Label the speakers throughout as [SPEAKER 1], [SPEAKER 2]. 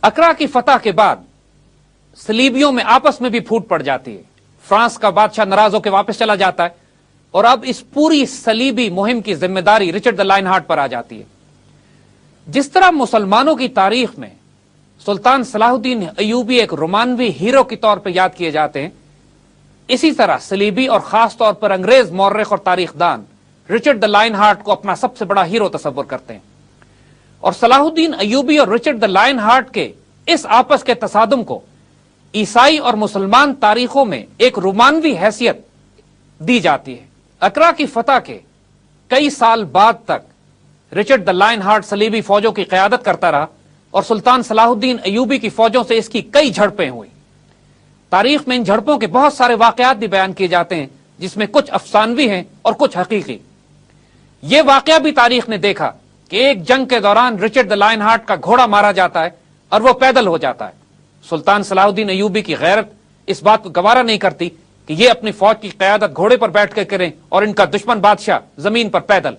[SPEAKER 1] अकरा की फतह के बाद सलीबियों में आपस में भी फूट पड़ जाती है। फ्रांस का बादशाह नाराज होकर वापस चला जाता है और अब इस पूरी सलीबी मुहिम की जिम्मेदारी रिचर्ड द लायनहार्ट पर आ जाती है। जिस तरह मुसलमानों की तारीख में सुल्तान सलाहुद्दीन अयूबी एक रोमानवी हीरो के तौर पर याद किए जाते हैं, इसी तरह सलीबी और खास तौर पर अंग्रेज मौर्रिख और तारीखदान रिचर्ड द लायनहार्ट को अपना सबसे बड़ा हीरो तस्वर करते हैं। और सलाहुद्दीन अयूबी और रिचर्ड द लायनहार्ट के इस आपस के तसादुम को ईसाई और मुसलमान तारीखों में एक रोमानवी हैसियत दी जाती है। अकरा की फतह के कई साल बाद तक रिचर्ड द लायनहार्ट सलीबी फौजों की क़यादत करता रहा और सुल्तान सलाहुद्दीन अयूबी की फौजों से इसकी कई झड़पें हुई। तारीख में इन झड़पों के बहुत सारे वाकयात भी बयान किए जाते हैं, जिसमें कुछ अफसानवी हैं और कुछ हकीकी। यह वाकया भी तारीख ने देखा कि एक जंग के दौरान रिचर्ड द लायनहार्ट का घोड़ा मारा जाता है और वह पैदल हो जाता है। सुल्तान सलाहुद्दीन अयूबी की गैरत इस बात को गवारा नहीं करती कि ये अपनी फौज की क़यादत घोड़े पर बैठ कर करें और इनका दुश्मन बादशाह जमीन पर पैदल।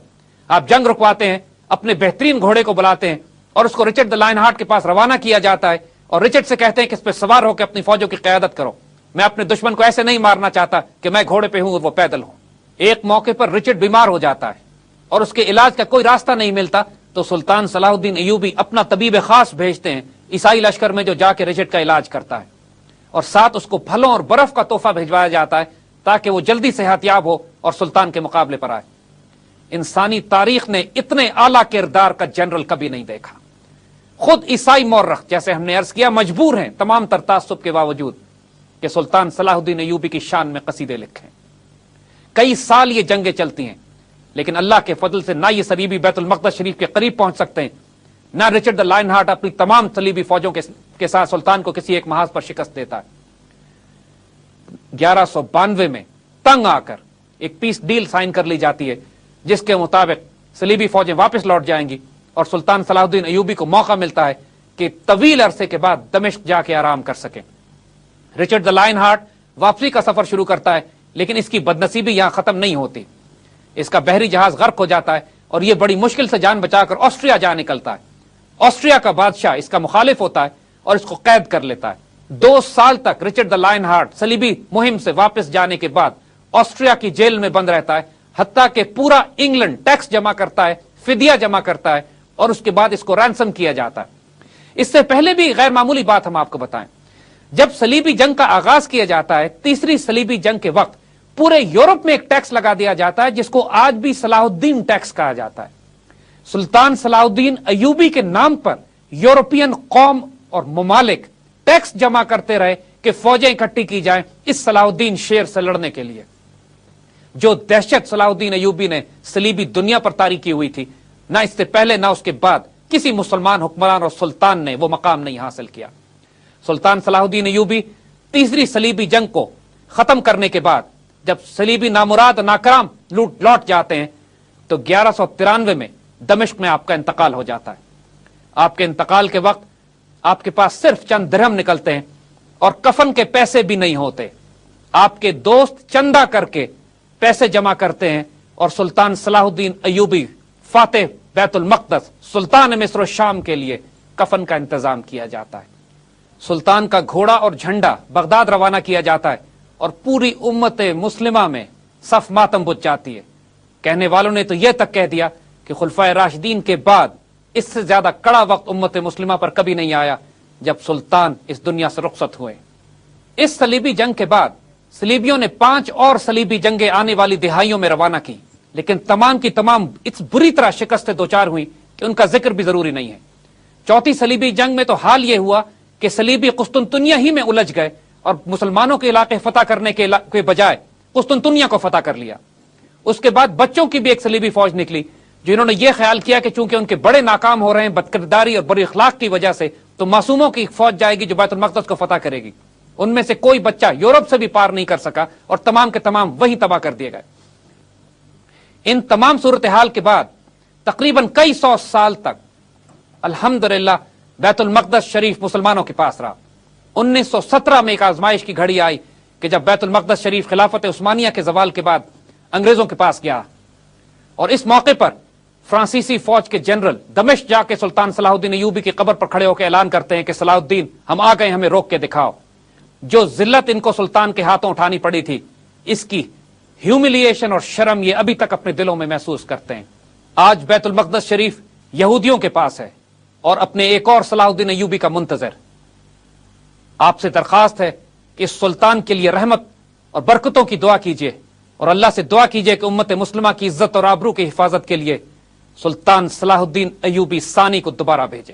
[SPEAKER 1] आप जंग रुकवाते हैं, अपने बेहतरीन घोड़े को बुलाते हैं और उसको रिचर्ड द लायनहार्ट के पास रवाना किया जाता है और रिचर्ड से कहते हैं कि इस पर सवार होकर अपनी फौजों की क़यादत करो। मैं अपने दुश्मन को ऐसे नहीं मारना चाहता कि मैं घोड़े पे हूं और वो पैदल हूं। एक मौके पर रिचर्ड बीमार हो जाता है और उसके इलाज का कोई रास्ता नहीं मिलता, तो सुल्तान सलाहुद्दीन अयूबी अपना तबीब खास भेजते हैं ईसाई लश्कर में, जो जाके रिचर्ड का इलाज करता है और साथ उसको फलों और बर्फ का तोहफा भिजवाया जाता है ताकि वो जल्दी सेहतयाब हो और सुल्तान के मुकाबले पर आए। इंसानी तारीख ने इतने आला किरदार का जनरल कभी नहीं देखा। खुद ईसाई मौर्रिख, जैसे हमने अर्ज किया, मजबूर हैं तमाम तर तासुब के बावजूद कि सुल्तान सलाहुद्दीन अयूबी की शान में कसीदे लिखें। कई साल ये जंगें चलती हैं, लेकिन अल्लाह के फजल से ना ये सलीबी बैतुल मक़दस शरीफ के करीब पहुंच सकते हैं, ना रिचर्ड द लायनहार्ट अपनी तमाम सलीबी फौजों के साथ सुल्तान को किसी एक महाज पर शिकस्त देता है। 1192 में तंग आकर एक पीस डील साइन कर ली जाती है, जिसके मुताबिक सलीबी फौजें वापस लौट जाएंगी और सुल्तान सलाहुद्दीन अयूबी को मौका मिलता है कि तवील अरसे के बाद दमिश्क जाके आराम कर सके। रिचर्ड द लायनहार्ट वापसी का सफर शुरू करता है, लेकिन इसकी बदनसीबी यहां खत्म नहीं होती। इसका बहरी जहाज गर्क हो जाता है और यह बड़ी मुश्किल से जान बचाकर ऑस्ट्रिया जा निकलता है। ऑस्ट्रिया का बादशाह इसका मुखालिफ होता है और इसको कैद कर लेता है। 2 साल तक रिचर्ड द लायनहार्ट सलीबी मुहिम से वापस जाने के बाद ऑस्ट्रिया की जेल में बंद रहता है, हत्ता कि पूरा इंग्लैंड टैक्स जमा करता है, फिदिया जमा करता है और उसके बाद इसको रैंसम किया जाता है। इससे पहले भी गैर मामूली बात हम आपको बताएं, जब सलीबी जंग का आगाज किया जाता है, तीसरी सलीबी जंग के वक्त पूरे यूरोप में एक टैक्स लगा दिया जाता है, जिसको आज भी सलाहुद्दीन टैक्स कहा जाता है। सुल्तान सलाहुद्दीन अयूबी के नाम पर यूरोपियन कौम और ममालिक टैक्स जमा करते रहे कि फौजें इकट्ठी की जाएं इस सलाहुद्दीन शेर से लड़ने के लिए। जो दहशत सलाहुद्दीन अयूबी ने सलीबी दुनिया पर तारी की हुई थी, ना इससे पहले ना उसके बाद किसी मुसलमान हुक्मरान और सुल्तान ने वो मकाम नहीं हासिल किया। सुल्तान सलाहुद्दीन अयूबी तीसरी सलीबी जंग को खत्म करने के बाद जब सलीबी नामुराद नाकाम लौट जाते हैं, तो 1193 में दमिश्क में आपका इंतकाल हो जाता है। आपके इंतकाल के वक्त आपके पास सिर्फ चंद दिरहम निकलते हैं और कफन के पैसे भी नहीं होते। आपके दोस्त चंदा करके पैसे जमा करते हैं और सुल्तान सलाहुद्दीन अयूबी फातेह बैतुल मक़दस सुल्तान मिस्र और शाम के लिए कफन का इंतजाम किया जाता है। सुल्तान का घोड़ा और झंडा बगदाद रवाना किया जाता है और पूरी उम्मत मुस्लिमा में सफ मातम बुझ जाती है। कहने वालों ने तो यह तक कह दिया कि खुलफाए राशिदीन के बाद इससे ज्यादा कड़ा वक्त उम्मत मुस्लिमा पर कभी नहीं आया जब सुल्तान इस दुनिया से रुखसत हुए। इस सलीबी जंग के बाद सलीबियों ने 5 और सलीबी जंगें आने वाली दिहाइयों में रवाना की, लेकिन तमाम की तमाम इस बुरी तरह शिकस्त दो चार हुई कि उनका जिक्र भी जरूरी नहीं है। चौथी सलीबी जंग में तो हाल यह हुआ कि सलीबी कुस्तुनतुनिया ही में उलझ गए और मुसलमानों के इलाके फतह करने के बजाय कुस्तुनतुनिया को फतह कर लिया। उसके बाद बच्चों की भी एक सलीबी फौज निकली, जिन्होंने यह ख्याल किया कि चूंकि उनके बड़े नाकाम हो रहे हैं बदकिरदारी और बुरी अखलाक की वजह से, तो मासूमों की फौज जाएगी जो बैतुल मक़दस को फतह करेगी। उनमें से कोई बच्चा यूरोप से भी पार नहीं कर सका और तमाम के तमाम वहीं तबाह कर दिए गए। इन तमाम सूरत हाल के बाद तकरीबन कई 100 साल तक अल्हम्दुलिल्लाह बैतुल मक़दस शरीफ मुसलमानों के पास रहा। 1917 में एक आजमाइश की घड़ी आई कि जब बैतुल मक़दस शरीफ खिलाफत उस्मानिया के ज़वाल के बाद अंग्रेजों के पास गया और इस मौके पर فرانسیسی فوج کے جنرل دمشق جا کے سلطان صلاح الدین ایوبی کی قبر پر کھڑے ہو کے اعلان کرتے ہیں کہ صلاح الدین ہم آ گئے، ہمیں روک کے دکھاؤ. جو ذلت ان کو سلطان کے ہاتھوں اٹھانی پڑی تھی، اس کی ہیوملیشن اور شرم یہ ابھی تک اپنے دلوں میں محسوس کرتے ہیں. آج بیت المقدس شریف یہودیوں کے پاس ہے اور اپنے ایک اور صلاح الدین ایوبی کا منتظر. آپ سے درخواست ہے کہ اس سلطان کے لیے رحمت اور برکتوں کی دعا کیجیے اور اللہ سے دعا کیجیے کہ امت مسلمہ کی عزت اور آبرو کی حفاظت کے لیے سلطان صلاح الدین ایوبی ثانی کو دوبارہ بھیجے.